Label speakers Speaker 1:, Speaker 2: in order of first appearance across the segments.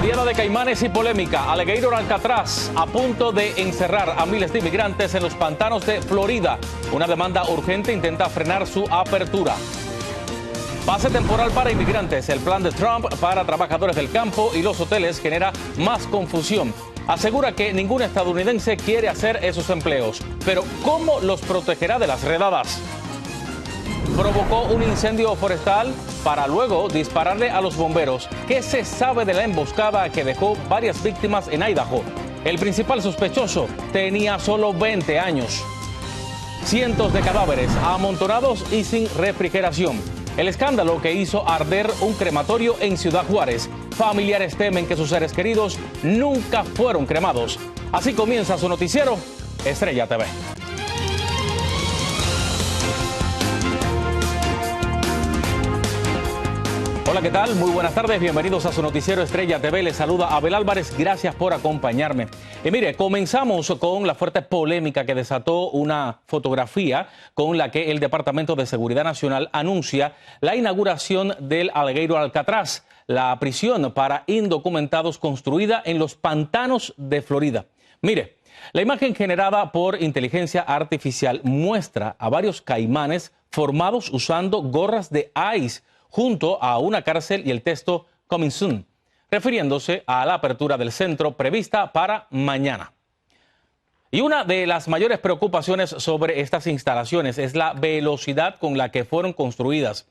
Speaker 1: Caldeada de Caimanes y polémica. Alligator Alcatraz a punto de encerrar a miles de inmigrantes en los pantanos de Florida. Una demanda urgente intenta frenar su apertura. Pase temporal para inmigrantes. El plan de Trump para trabajadores del campo y los hoteles genera más confusión. Asegura que ningún estadounidense quiere hacer esos empleos. Pero ¿cómo los protegerá de las redadas? Provocó un incendio forestal para luego dispararle a los bomberos. ¿Qué se sabe de la emboscada que dejó varias víctimas en Idaho? El principal sospechoso tenía solo 20 años. Cientos de cadáveres amontonados y sin refrigeración. El escándalo que hizo arder un crematorio en Ciudad Juárez. Familiares temen que sus seres queridos nunca fueron cremados. Así comienza su noticiero Estrella TV. Hola, ¿qué tal? Muy buenas tardes, bienvenidos a su noticiero Estrella TV. Les saluda Abel Álvarez, gracias por acompañarme. Y mire, comenzamos con la fuerte polémica que desató una fotografía con la que el Departamento de Seguridad Nacional anuncia la inauguración del Alligator Alcatraz, la prisión para indocumentados construida en los pantanos de Florida. Mire, la imagen generada por inteligencia artificial muestra a varios caimanes formados usando gorras de ICE junto a una cárcel y el texto "Coming Soon", refiriéndose a la apertura del centro prevista para mañana. Y una de las mayores preocupaciones sobre estas instalaciones es la velocidad con la que fueron construidas.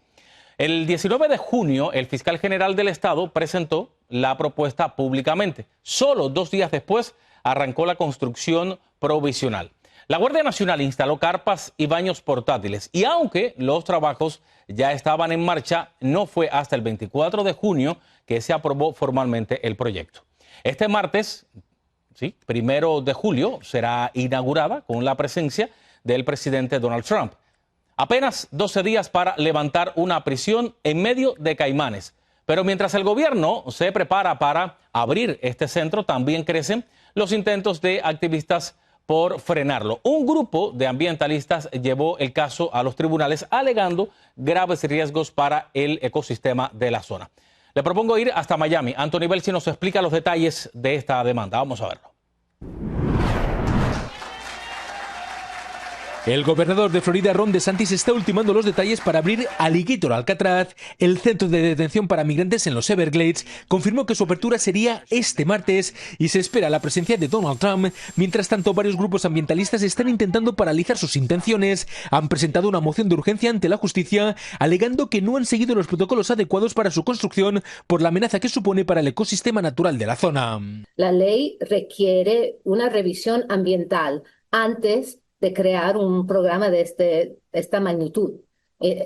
Speaker 1: El 19 de junio, el fiscal general del estado presentó la propuesta públicamente. Solo 2 días después arrancó la construcción provisional. La Guardia Nacional instaló carpas y baños portátiles y aunque los trabajos ya estaban en marcha, no fue hasta el 24 de junio que se aprobó formalmente el proyecto. Este martes, 1 de julio, será inaugurada con la presencia del presidente Donald Trump. Apenas 12 días para levantar una prisión en medio de Caimanes. Pero mientras el gobierno se prepara para abrir este centro, también crecen los intentos de activistas por frenarlo. Un grupo de ambientalistas llevó el caso a los tribunales alegando graves riesgos para el ecosistema de la zona. Le propongo ir hasta Miami. Anthony Belsi nos explica los detalles de esta demanda. Vamos a verlo.
Speaker 2: El gobernador de Florida, Ron DeSantis, está ultimando los detalles para abrir Alligator Alcatraz, el centro de detención para migrantes en los Everglades. Confirmó que su apertura sería este martes y se espera la presencia de Donald Trump. Mientras tanto, varios grupos ambientalistas están intentando paralizar sus intenciones. Han presentado una moción de urgencia ante la justicia, alegando que no han seguido los protocolos adecuados para su construcción por la amenaza que supone para el ecosistema natural de la zona.
Speaker 3: La ley requiere una revisión ambiental antes de crear un programa de esta magnitud.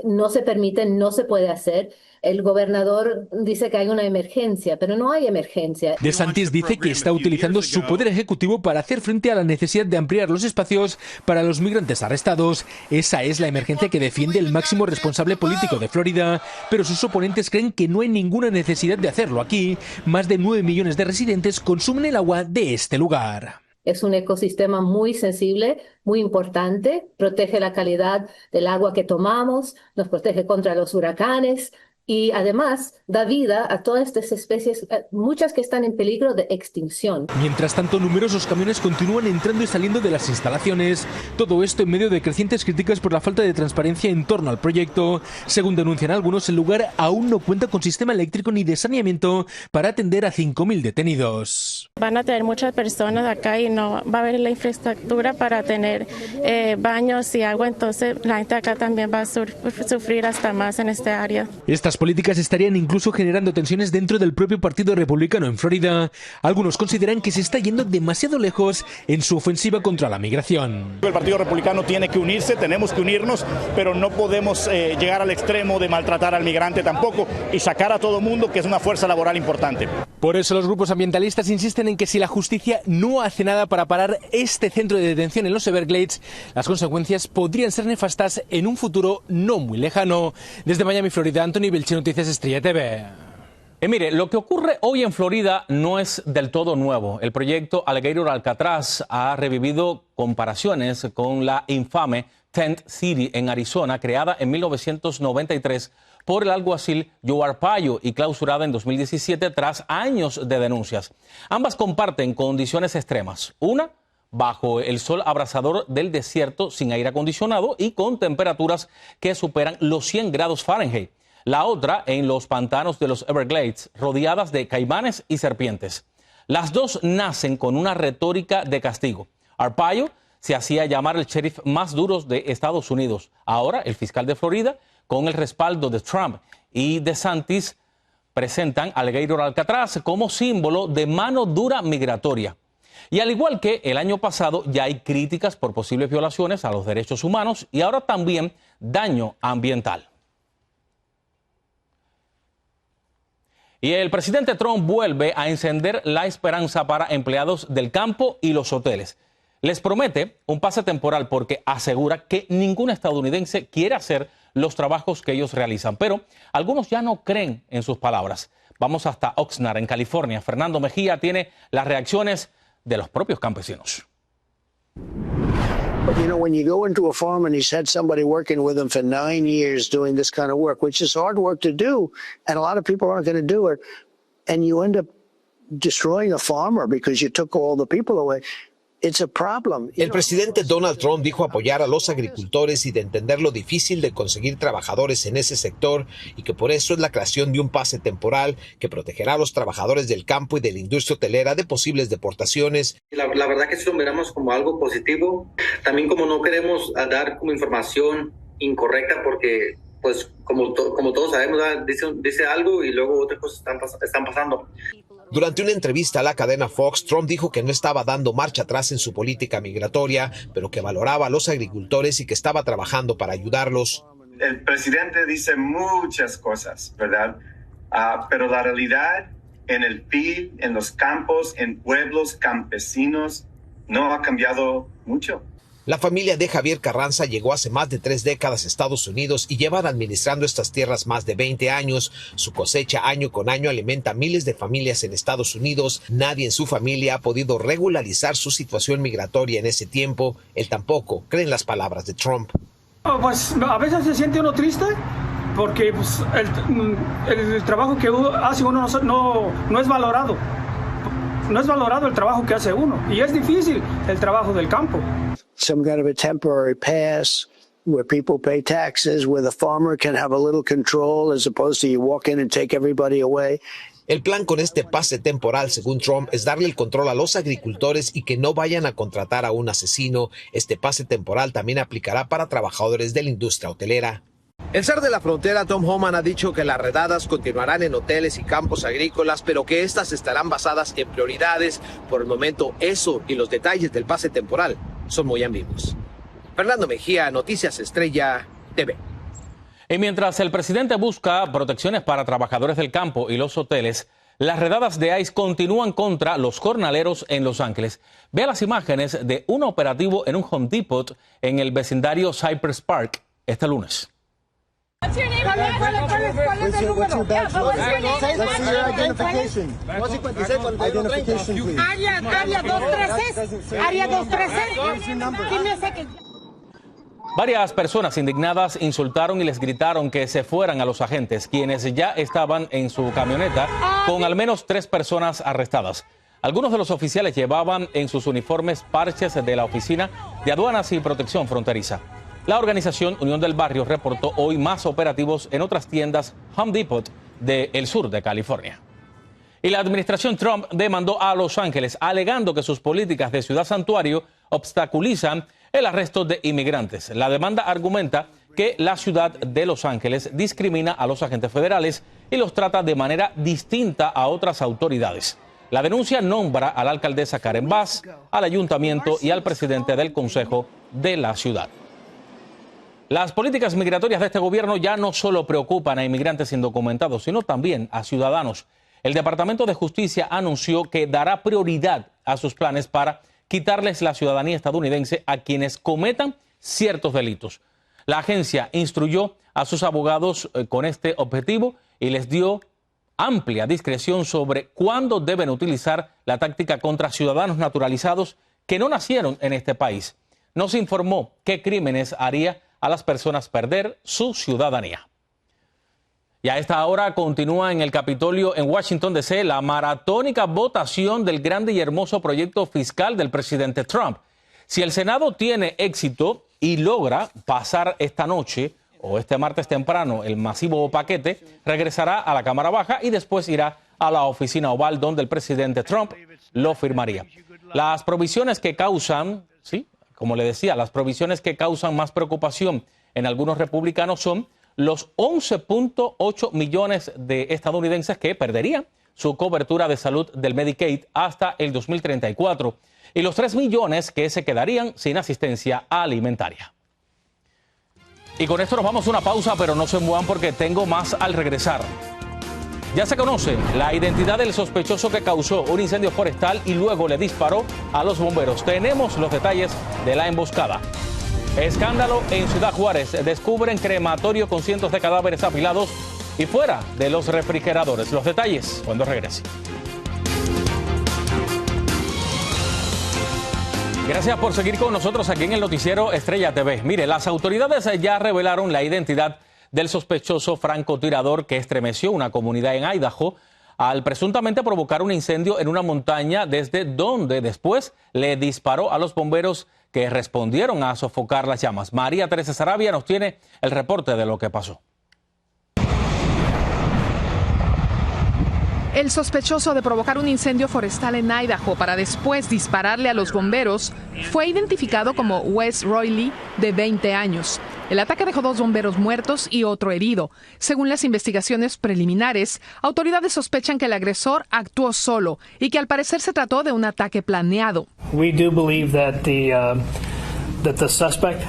Speaker 3: No se permite, no se puede hacer. El gobernador dice que hay una emergencia, pero no hay emergencia.
Speaker 2: DeSantis dice que está utilizando su poder ejecutivo para hacer frente a la necesidad de ampliar los espacios para los migrantes arrestados. Esa es la emergencia que defiende el máximo responsable político de Florida, pero sus oponentes creen que no hay ninguna necesidad de hacerlo aquí. Más de 9 millones de residentes consumen el agua de este lugar.
Speaker 3: Es un ecosistema muy sensible, muy importante, protege la calidad del agua que tomamos, nos protege contra los huracanes y además da vida a todas estas especies, muchas que están en peligro de extinción.
Speaker 2: Mientras tanto, numerosos camiones continúan entrando y saliendo de las instalaciones. Todo esto en medio de crecientes críticas por la falta de transparencia en torno al proyecto. Según denuncian algunos, el lugar aún no cuenta con sistema eléctrico ni de saneamiento para atender a 5.000 detenidos.
Speaker 4: Van a tener muchas personas acá y no va a haber la infraestructura para tener baños y agua, entonces la gente acá también va a sufrir hasta más en esta área.
Speaker 2: Estas políticas estarían incluso generando tensiones dentro del propio Partido Republicano en Florida. Algunos consideran que se está yendo demasiado lejos en su ofensiva contra la migración.
Speaker 5: El Partido Republicano tiene que unirse, tenemos que unirnos, pero no podemos llegar al extremo de maltratar al migrante tampoco y sacar a todo mundo, que es una fuerza laboral importante.
Speaker 2: Por eso los grupos ambientalistas insisten en que si la justicia no hace nada para parar este centro de detención en los Everglades, las consecuencias podrían ser nefastas en un futuro no muy lejano. Desde Miami, Florida, Anthony Belchi, Noticias Estrella TV.
Speaker 1: Mire, lo que ocurre hoy en Florida no es del todo nuevo. El proyecto Alligator Alcatraz ha revivido comparaciones con la infame Tent City en Arizona, creada en 1993 por el alguacil Joe Arpaio y clausurada en 2017 tras años de denuncias. Ambas comparten condiciones extremas. Una, bajo el sol abrasador del desierto sin aire acondicionado y con temperaturas que superan los 100 grados Fahrenheit. La otra en los pantanos de los Everglades, rodeadas de caimanes y serpientes. Las dos nacen con una retórica de castigo. Arpaio se hacía llamar el sheriff más duro de Estados Unidos. Ahora, el fiscal de Florida, con el respaldo de Trump y DeSantis, presentan al Gator Alcatraz como símbolo de mano dura migratoria. Y al igual que el año pasado, ya hay críticas por posibles violaciones a los derechos humanos y ahora también daño ambiental. Y el presidente Trump vuelve a encender la esperanza para empleados del campo y los hoteles. Les promete un pase temporal porque asegura que ningún estadounidense quiere hacer los trabajos que ellos realizan. Pero algunos ya no creen en sus palabras. Vamos hasta Oxnard, en California. Fernando Mejía tiene las reacciones de los propios campesinos.
Speaker 6: But, you know, when you go into a farm and he's had somebody working with him for 9 years doing this kind of work, which is hard work to do, and a lot of people aren't going to do it, and you end up destroying a farmer because you took all the people away. It's a problem.
Speaker 7: El presidente Donald Trump dijo apoyar a los agricultores y de entender lo difícil de conseguir trabajadores en ese sector y que por eso es la creación de un pase temporal que protegerá a los trabajadores del campo y de la industria hotelera de posibles deportaciones.
Speaker 8: La verdad que sí lo miramos como algo positivo. También como no queremos dar como información incorrecta porque pues como todos sabemos, dice algo y luego otras cosas están pasando.
Speaker 7: Durante una entrevista a la cadena Fox, Trump dijo que no estaba dando marcha atrás en su política migratoria, pero que valoraba a los agricultores y que estaba trabajando para ayudarlos.
Speaker 9: El presidente dice muchas cosas, ¿verdad? Pero la realidad en el PIB, en los campos, en pueblos campesinos, no ha cambiado mucho.
Speaker 7: La familia de Javier Carranza llegó hace más de 3 décadas a Estados Unidos y llevan administrando estas tierras más de 20 años. Su cosecha año con año alimenta a miles de familias en Estados Unidos. Nadie en su familia ha podido regularizar su situación migratoria en ese tiempo. Él tampoco cree en las palabras de Trump.
Speaker 10: Pues a veces se siente uno triste porque pues, el trabajo que hace uno no es valorado. No es valorado el trabajo que hace uno y es difícil el trabajo del campo.
Speaker 6: Some kind of a temporary pass where people pay taxes, where the farmer can have a little control as opposed to you walk in and take everybody away.
Speaker 7: El plan con este pase temporal, según Trump, es darle el control a los agricultores y que no vayan a contratar a un asesino. Este pase temporal también aplicará para trabajadores de la industria hotelera. El zar de la frontera, Tom Homan, ha dicho que las redadas continuarán en hoteles y campos agrícolas, pero que estas estarán basadas en prioridades. Por el momento, eso y los detalles del pase temporal son muy ambiguos. Fernando Mejía, Noticias Estrella TV.
Speaker 1: Y mientras el presidente busca protecciones para trabajadores del campo y los hoteles, las redadas de ICE continúan contra los jornaleros en Los Ángeles. Vea las imágenes de un operativo en un Home Depot en el vecindario Cypress Park este lunes.
Speaker 11: What's your name? ¿Cuál es el número? Let's see your identification.
Speaker 6: Identification, please.
Speaker 11: Área 213. Área 213. Give me a second.
Speaker 1: Varias personas indignadas insultaron y les gritaron que se fueran a los agentes, quienes ya estaban en su camioneta con al menos 3 personas arrestadas. Algunos de los oficiales llevaban en sus uniformes parches de la Oficina de Aduanas y Protección Fronteriza. La organización Unión del Barrio reportó hoy más operativos en otras tiendas Home Depot del sur de California. Y la administración Trump demandó a Los Ángeles alegando que sus políticas de ciudad santuario obstaculizan el arresto de inmigrantes. La demanda argumenta que la ciudad de Los Ángeles discrimina a los agentes federales y los trata de manera distinta a otras autoridades. La denuncia nombra a la alcaldesa Karen Bass, al ayuntamiento y al presidente del consejo de la ciudad. Las políticas migratorias de este gobierno ya no solo preocupan a inmigrantes indocumentados, sino también a ciudadanos. El Departamento de Justicia anunció que dará prioridad a sus planes para quitarles la ciudadanía estadounidense a quienes cometan ciertos delitos. La agencia instruyó a sus abogados con este objetivo y les dio amplia discreción sobre cuándo deben utilizar la táctica contra ciudadanos naturalizados que no nacieron en este país. No se informó qué crímenes haría a las personas perder su ciudadanía. Y a esta hora continúa en el Capitolio en Washington, D.C. la maratónica votación del grande y hermoso proyecto fiscal del presidente Trump. Si el Senado tiene éxito y logra pasar esta noche o este martes temprano el masivo paquete, regresará a la Cámara Baja y después irá a la oficina oval donde el presidente Trump lo firmaría. Las provisiones que causan, sí, como le decía, las provisiones que causan más preocupación en algunos republicanos son los 11.8 millones de estadounidenses que perderían su cobertura de salud del Medicaid hasta el 2034 y los 3 millones que se quedarían sin asistencia alimentaria. Y con esto nos vamos a una pausa, pero no se muevan porque tengo más al regresar. Ya se conoce la identidad del sospechoso que causó un incendio forestal y luego le disparó a los bomberos. Tenemos los detalles de la emboscada. Escándalo en Ciudad Juárez. Descubren crematorio con cientos de cadáveres apilados y fuera de los refrigeradores. Los detalles cuando regrese. Gracias por seguir con nosotros aquí en el noticiero Estrella TV. Mire, las autoridades ya revelaron la identidad del sospechoso francotirador que estremeció una comunidad en Idaho al presuntamente provocar un incendio en una montaña desde donde después le disparó a los bomberos que respondieron a sofocar las llamas. María Teresa Sarabia nos tiene el reporte de lo que pasó.
Speaker 12: El sospechoso de provocar un incendio forestal en Idaho para después dispararle a los bomberos fue identificado como Wes Royley, de 20 años. El ataque dejó 2 bomberos muertos y otro herido. Según las investigaciones preliminares, autoridades sospechan que el agresor actuó solo y que al parecer se trató de un ataque planeado.
Speaker 13: We do believe that the suspect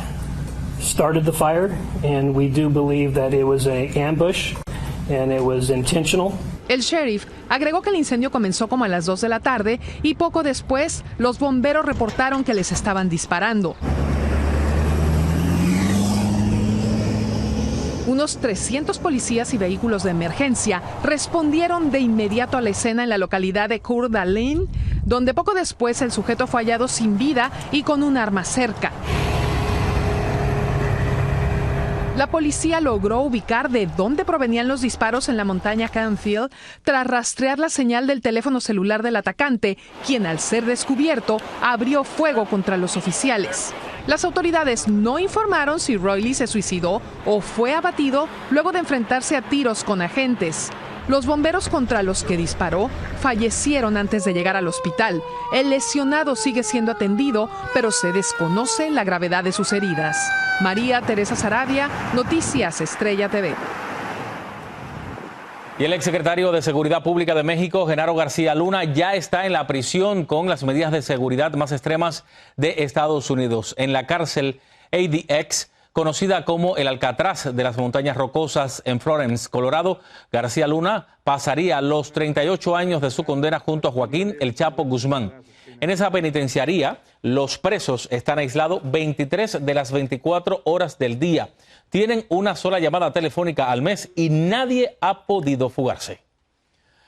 Speaker 13: started the fire, and we do believe that it was an ambush and it was intentional.
Speaker 12: El sheriff agregó que el incendio comenzó como a las 2 de la tarde y poco después los bomberos reportaron que les estaban disparando. Unos 300 policías y vehículos de emergencia respondieron de inmediato a la escena en la localidad de Coeur d'Alene, donde poco después el sujeto fue hallado sin vida y con un arma cerca. La policía logró ubicar de dónde provenían los disparos en la montaña Canfield tras rastrear la señal del teléfono celular del atacante, quien al ser descubierto abrió fuego contra los oficiales. Las autoridades no informaron si Royley se suicidó o fue abatido luego de enfrentarse a tiros con agentes. Los bomberos contra los que disparó fallecieron antes de llegar al hospital. El lesionado sigue siendo atendido, pero se desconoce la gravedad de sus heridas. María Teresa Sarabia, Noticias Estrella TV.
Speaker 1: Y el exsecretario de Seguridad Pública de México, Genaro García Luna, ya está en la prisión con las medidas de seguridad más extremas de Estados Unidos. En la cárcel ADX, conocida como el Alcatraz de las Montañas Rocosas en Florence, Colorado, García Luna pasaría los 38 años de su condena junto a Joaquín El Chapo Guzmán. En esa penitenciaría, los presos están aislados 23 de las 24 horas del día. Tienen una sola llamada telefónica al mes y nadie ha podido fugarse.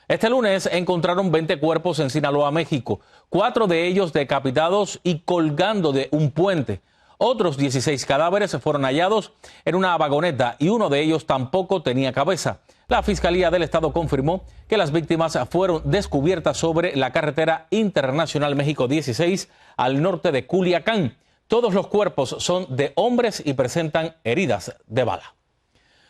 Speaker 1: Este lunes encontraron 20 cuerpos en Sinaloa, México, 4 de ellos decapitados y colgando de un puente. Otros 16 cadáveres fueron hallados en una vagoneta y uno de ellos tampoco tenía cabeza. La Fiscalía del Estado confirmó que las víctimas fueron descubiertas sobre la carretera internacional México 16 al norte de Culiacán. Todos los cuerpos son de hombres y presentan heridas de bala.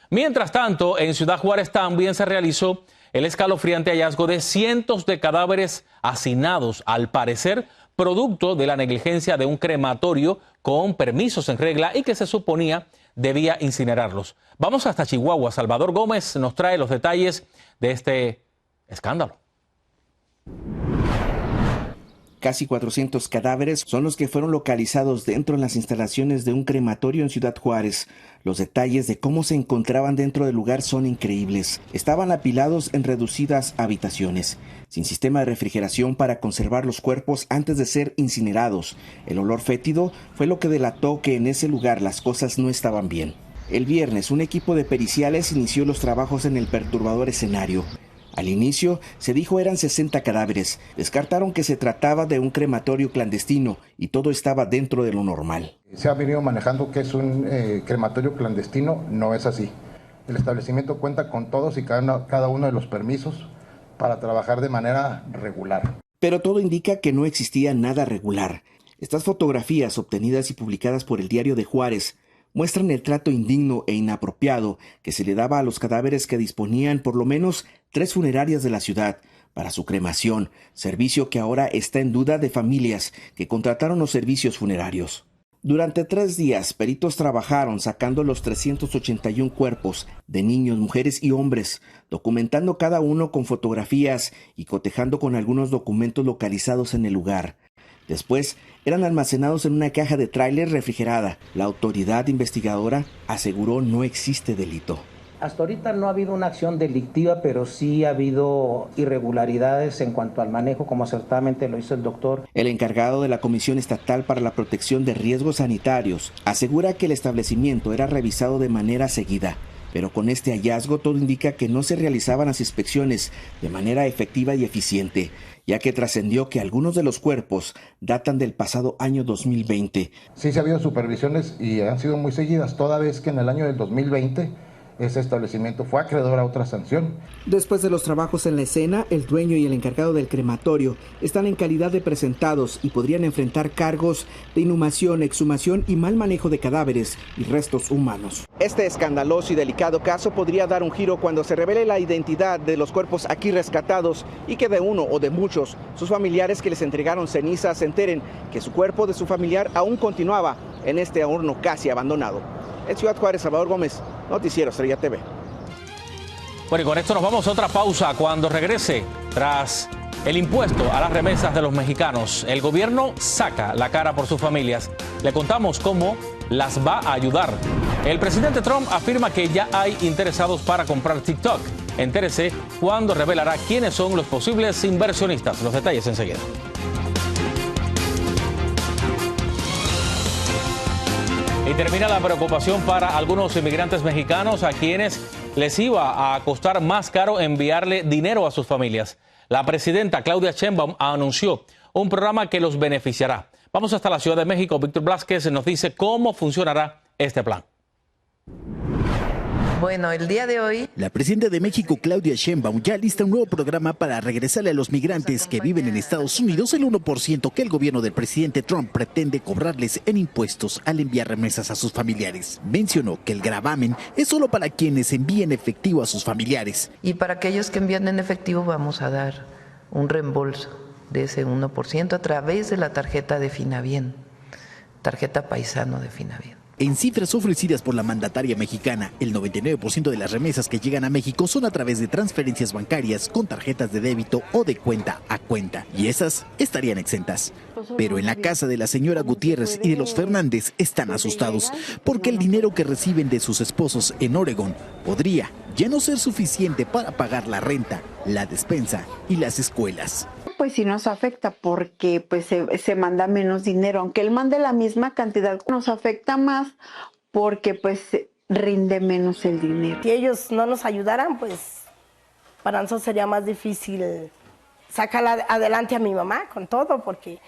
Speaker 1: Mientras tanto, en Ciudad Juárez también se realizó el escalofriante hallazgo de cientos de cadáveres hacinados, al parecer producto de la negligencia de un crematorio con permisos en regla y que se suponía debía incinerarlos. Vamos hasta Chihuahua. Salvador Gómez nos trae los detalles de este escándalo.
Speaker 14: Casi 400 cadáveres son los que fueron localizados dentro de las instalaciones de un crematorio en Ciudad Juárez. Los detalles de cómo se encontraban dentro del lugar son increíbles. Estaban apilados en reducidas habitaciones, sin sistema de refrigeración para conservar los cuerpos antes de ser incinerados. El olor fétido fue lo que delató que en ese lugar las cosas no estaban bien. El viernes, un equipo de periciales inició los trabajos en el perturbador escenario. Al inicio se dijo eran 60 cadáveres. Descartaron que se trataba de un crematorio clandestino y todo estaba dentro de lo normal.
Speaker 15: Se ha venido manejando que es un crematorio clandestino, no es así. El establecimiento cuenta con todos y cada uno de los permisos para trabajar de manera regular.
Speaker 14: Pero todo indica que no existía nada regular. Estas fotografías obtenidas y publicadas por el Diario de Juárez muestran el trato indigno e inapropiado que se le daba a los cadáveres que disponían por lo menos 3 funerarias de la ciudad para su cremación, servicio que ahora está en duda de familias que contrataron los servicios funerarios. Durante 3 días, peritos trabajaron sacando los 381 cuerpos de niños, mujeres y hombres, documentando cada uno con fotografías y cotejando con algunos documentos localizados en el lugar. Después, eran almacenados en una caja de tráiler refrigerada. La autoridad investigadora aseguró no existe delito.
Speaker 16: Hasta ahorita no ha habido una acción delictiva, pero sí ha habido irregularidades en cuanto al manejo, como acertadamente lo hizo el doctor.
Speaker 14: El encargado de la Comisión Estatal para la Protección de Riesgos Sanitarios asegura que el establecimiento era revisado de manera seguida, pero con este hallazgo todo indica que no se realizaban las inspecciones de manera efectiva y eficiente, ya que trascendió que algunos de los cuerpos datan del pasado año 2020.
Speaker 15: Sí se ha habido supervisiones y han sido muy seguidas, toda vez que en el año del 2020 ese establecimiento fue acreedor a otra sanción.
Speaker 14: Después de los trabajos en la escena, el dueño y el encargado del crematorio están en calidad de presentados y podrían enfrentar cargos de inhumación, exhumación y mal manejo de cadáveres y restos humanos. Este escandaloso y delicado caso podría dar un giro cuando se revele la identidad de los cuerpos aquí rescatados y que de uno o de muchos, sus familiares que les entregaron cenizas se enteren que su cuerpo de su familiar aún continuaba en este horno casi abandonado. En Ciudad Juárez, Salvador Gómez, Noticiero Estrella TV.
Speaker 1: Bueno, y con esto nos vamos a otra pausa. Cuando regrese, tras el impuesto a las remesas de los mexicanos, el gobierno saca la cara por sus familias. Le contamos cómo las va a ayudar. El presidente Trump afirma que ya hay interesados para comprar TikTok. Entérese cuando revelará quiénes son los posibles inversionistas. Los detalles enseguida. Y termina la preocupación para algunos inmigrantes mexicanos a quienes les iba a costar más caro enviarle dinero a sus familias. La presidenta Claudia Sheinbaum anunció un programa que los beneficiará. Vamos hasta la Ciudad de México. Víctor Blázquez nos dice cómo funcionará este plan.
Speaker 17: Bueno, el día de hoy,
Speaker 18: la presidenta de México, Claudia Sheinbaum, ya lista un nuevo programa para regresarle a los migrantes que viven en Estados Unidos el 1% que el gobierno del presidente Trump pretende cobrarles en impuestos al enviar remesas a sus familiares. Mencionó que el gravamen es solo para quienes envíen efectivo a sus familiares.
Speaker 17: Y para aquellos que envían en efectivo vamos a dar un reembolso de ese 1% a través de la tarjeta de Finabien, tarjeta paisano de Finabien.
Speaker 18: En cifras ofrecidas por la mandataria mexicana, el 99% de las remesas que llegan a México son a través de transferencias bancarias con tarjetas de débito o de cuenta a cuenta, y esas estarían exentas. Pero en la casa de la señora Gutiérrez y de los Fernández están asustados, porque el dinero que reciben de sus esposos en Oregón podría ya no ser suficiente para pagar la renta, la despensa y las escuelas.
Speaker 19: Pues sí nos afecta porque pues se manda menos dinero, aunque él mande la misma cantidad, nos afecta más porque pues rinde menos el dinero.
Speaker 20: Si ellos no nos ayudaran, pues para nosotros sería más difícil sacar adelante a mi mamá con todo, porque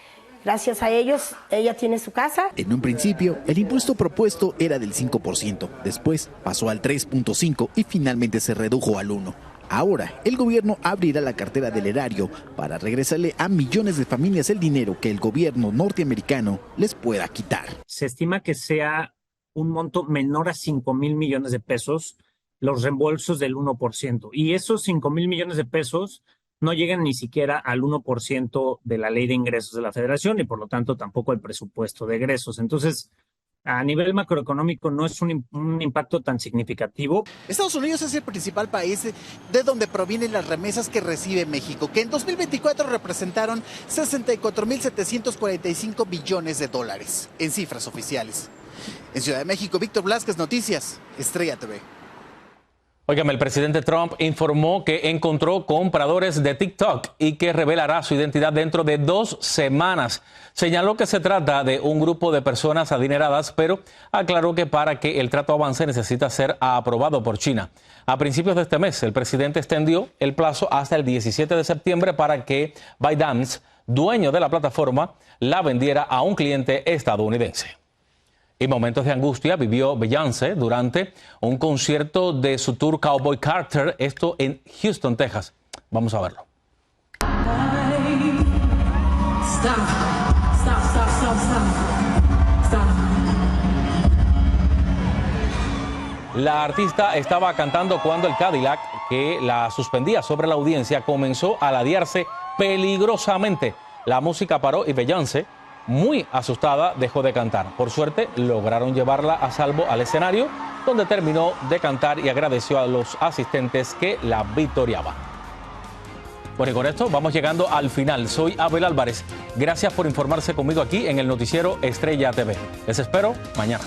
Speaker 20: gracias a ellos ella tiene su casa.
Speaker 18: En un principio, el impuesto propuesto era del 5%, después pasó al 3.5% y finalmente se redujo al 1%. Ahora, el gobierno abrirá la cartera del erario para regresarle a millones de familias el dinero que el gobierno norteamericano les pueda quitar.
Speaker 21: Se estima que sea un monto menor a 5,000 millones de pesos los reembolsos del 1%. Y esos 5,000 millones de pesos no llegan ni siquiera al 1% de la ley de ingresos de la federación y por lo tanto tampoco al presupuesto de egresos. Entonces, a nivel macroeconómico no es un impacto tan significativo.
Speaker 18: Estados Unidos es el principal país de donde provienen las remesas que recibe México, que en 2024 representaron 64.745 billones de dólares en cifras oficiales. En Ciudad de México, Víctor Blázquez, Noticias, Estrella TV.
Speaker 1: Óigame, el presidente Trump informó que encontró compradores de TikTok y que revelará su identidad dentro de 2 semanas. Señaló que se trata de un grupo de personas adineradas, pero aclaró que para que el trato avance necesita ser aprobado por China. A principios de este mes, el presidente extendió el plazo hasta el 17 de septiembre para que ByteDance, dueño de la plataforma, la vendiera a un cliente estadounidense. Y momentos de angustia vivió Beyoncé durante un concierto de su tour Cowboy Carter, esto en Houston, Texas. Vamos a verlo. La artista estaba cantando cuando el Cadillac, que la suspendía sobre la audiencia, comenzó a ladearse peligrosamente. La música paró y Beyoncé, muy asustada, dejó de cantar. Por suerte, lograron llevarla a salvo al escenario, donde terminó de cantar y agradeció a los asistentes que la victoriaban. Bueno, y con esto vamos llegando al final. Soy Abel Álvarez. Gracias por informarse conmigo aquí en el noticiero Estrella TV. Les espero mañana.